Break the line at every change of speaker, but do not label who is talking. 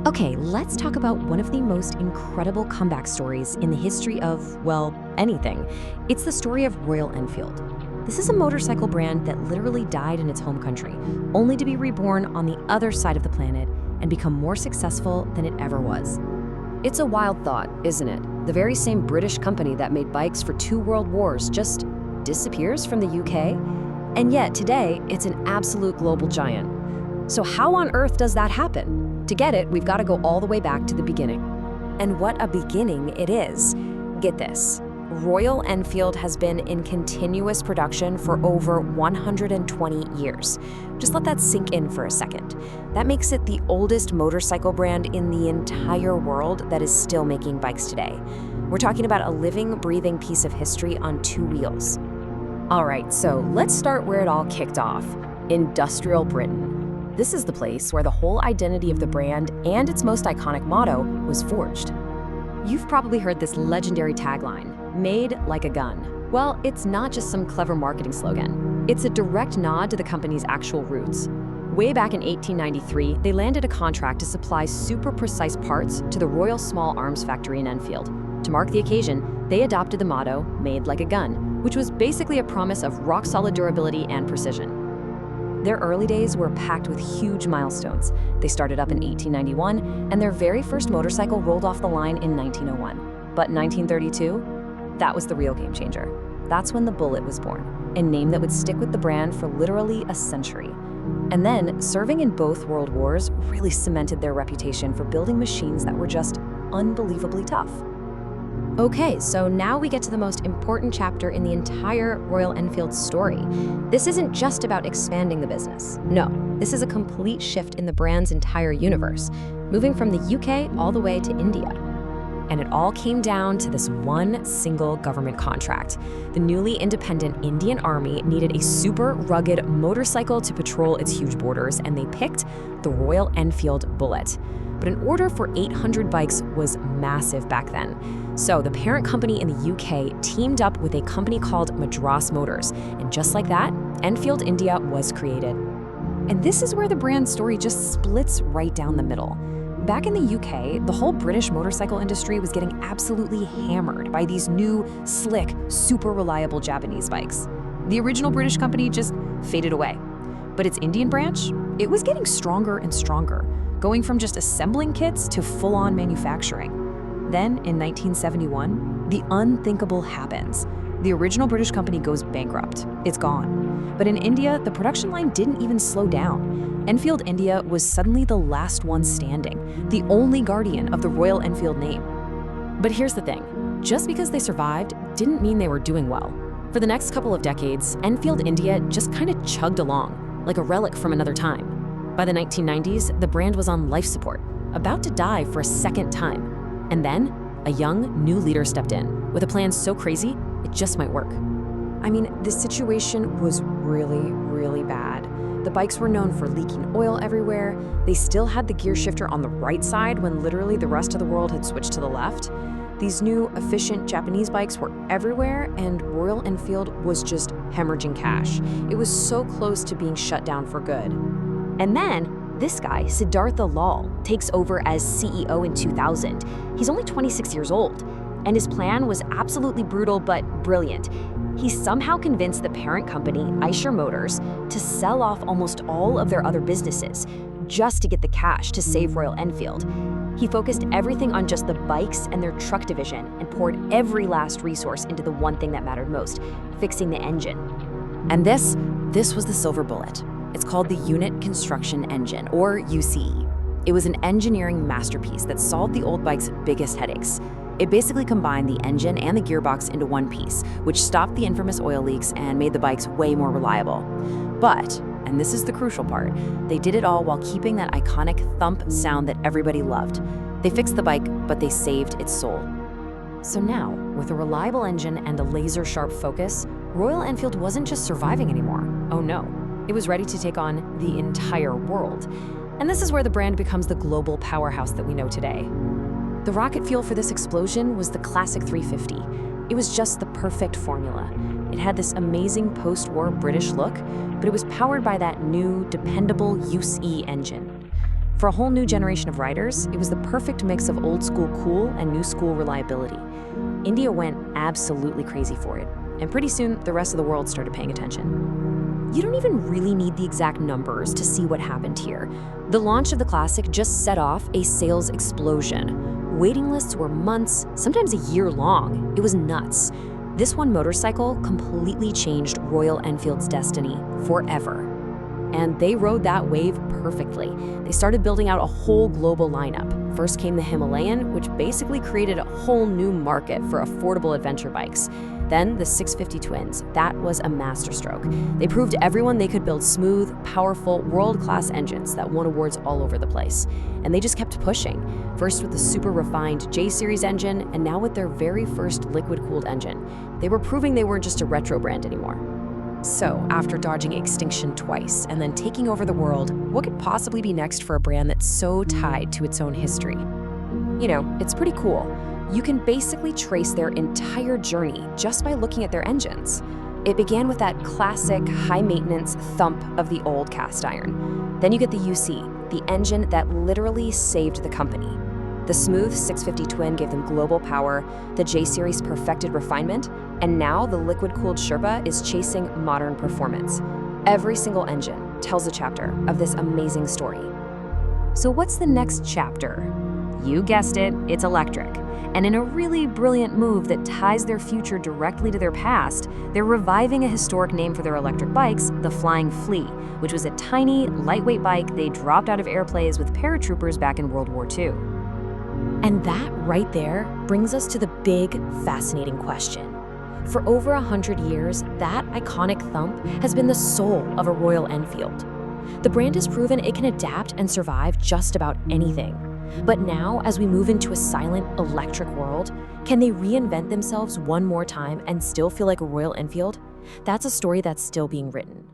Okay, let's talk about one of the most incredible comeback stories in the history of, well, anything. It's the story of Royal Enfield. This is a motorcycle brand that literally died in its home country, only to be reborn on the other side of the planet and become more successful than it ever was. It's a wild thought, isn't it? The very same British company that made bikes for 2 world wars just disappears from the UK? And yet today, it's an absolute global giant. So how on earth does that happen? To get it, we've got to go all the way back to the beginning. And what a beginning it is. Get this. Royal Enfield has been in continuous production for over 120 years. Just let that sink in for a second. That makes it the oldest motorcycle brand in the entire world that is still making bikes today. We're talking about a living, breathing piece of history on 2 wheels. All right, so let's start where it all kicked off, industrial Britain. This is the place where the whole identity of the brand and its most iconic motto was forged. You've probably heard this legendary tagline, "Made like a gun." Well, it's not just some clever marketing slogan. It's a direct nod to the company's actual roots. Way back in 1893, they landed a contract to supply super precise parts to the Royal Small Arms Factory in Enfield. To mark the occasion, they adopted the motto, "Made like a gun," which was basically a promise of rock-solid durability and precision. Their early days were packed with huge milestones. They started up in 1891, and their very first motorcycle rolled off the line in 1901. But in 1932, that was the real game changer. That's when the Bullet was born, a name that would stick with the brand for literally a century. And then, serving in both world wars really cemented their reputation for building machines that were just unbelievably tough. Okay, so now we get to the most important chapter in the entire Royal Enfield story. This isn't just about expanding the business. No, this is a complete shift in the brand's entire universe, moving from the UK all the way to India. And it all came down to this one single government contract. The newly independent Indian Army needed a super rugged motorcycle to patrol its huge borders, and they picked the Royal Enfield Bullet. But an order for 800 bikes was massive back then. So the parent company in the UK teamed up with a company called Madras Motors, and just like that, Enfield India was created. And this is where the brand story just splits right down the middle. Back in the UK, the whole British motorcycle industry was getting absolutely hammered by these new, slick, super reliable Japanese bikes. The original British company just faded away. But its Indian branch, it was getting stronger and stronger, going from just assembling kits to full-on manufacturing. Then, in 1971, the unthinkable happens. The original British company goes bankrupt. It's gone. But in India, the production line didn't even slow down. Enfield India was suddenly the last one standing, the only guardian of the Royal Enfield name. But here's the thing. Just because they survived didn't mean they were doing well. For the next couple of decades, Enfield India just kind of chugged along, like a relic from another time. By the 1990s, the brand was on life support, about to die for a second time. And then, a young, new leader stepped in, with a plan so crazy, it just might work. I mean, the situation was really, really bad. The bikes were known for leaking oil everywhere. They still had the gear shifter on the right side when literally the rest of the world had switched to the left. These new, efficient Japanese bikes were everywhere, and Royal Enfield was just hemorrhaging cash. It was so close to being shut down for good. And then, this guy, Siddhartha Lal, takes over as CEO in 2000. He's only 26 years old, and his plan was absolutely brutal but brilliant. He somehow convinced the parent company, Eicher Motors, to sell off almost all of their other businesses just to get the cash to save Royal Enfield. He focused everything on just the bikes and their truck division and poured every last resource into the one thing that mattered most, fixing the engine. And this was the silver bullet. It's called the Unit Construction Engine, or UCE. It was an engineering masterpiece that solved the old bike's biggest headaches. It basically combined the engine and the gearbox into one piece, which stopped the infamous oil leaks and made the bikes way more reliable. But, and this is the crucial part, they did it all while keeping that iconic thump sound that everybody loved. They fixed the bike, but they saved its soul. So now, with a reliable engine and a laser-sharp focus, Royal Enfield wasn't just surviving anymore. Oh no. It was ready to take on the entire world. And this is where the brand becomes the global powerhouse that we know today. The rocket fuel for this explosion was the classic 350. It was just the perfect formula. It had this amazing post-war British look, but it was powered by that new, dependable UCE engine. For a whole new generation of riders, it was the perfect mix of old school cool and new school reliability. India went absolutely crazy for it, and pretty soon the rest of the world started paying attention. You don't even really need the exact numbers to see what happened here. The launch of the Classic just set off a sales explosion. Waiting lists were months, sometimes a year long. It was nuts. This one motorcycle completely changed Royal Enfield's destiny forever. And they rode that wave perfectly. They started building out a whole global lineup. First came the Himalayan, which basically created a whole new market for affordable adventure bikes. Then the 650 Twins. That was a masterstroke. They proved to everyone they could build smooth, powerful, world-class engines that won awards all over the place. And they just kept pushing. First with the super refined J-Series engine, and now with their very first liquid-cooled engine. They were proving they weren't just a retro brand anymore. So, after dodging extinction twice and then taking over the world, what could possibly be next for a brand that's so tied to its own history? You know, it's pretty cool. You can basically trace their entire journey just by looking at their engines. It began with that classic high-maintenance thump of the old cast iron. Then you get the UC, the engine that literally saved the company. The smooth 650 Twin gave them global power, the J-Series perfected refinement, and now the liquid-cooled Sherpa is chasing modern performance. Every single engine tells a chapter of this amazing story. So what's the next chapter? You guessed it, it's electric. And in a really brilliant move that ties their future directly to their past, they're reviving a historic name for their electric bikes, the Flying Flea, which was a tiny, lightweight bike they dropped out of airplanes with paratroopers back in World War II. And that right there brings us to the big, fascinating question. For over 100 years, that iconic thump has been the soul of a Royal Enfield. The brand has proven it can adapt and survive just about anything. But now, as we move into a silent, electric world, can they reinvent themselves one more time and still feel like a Royal Enfield? That's a story that's still being written.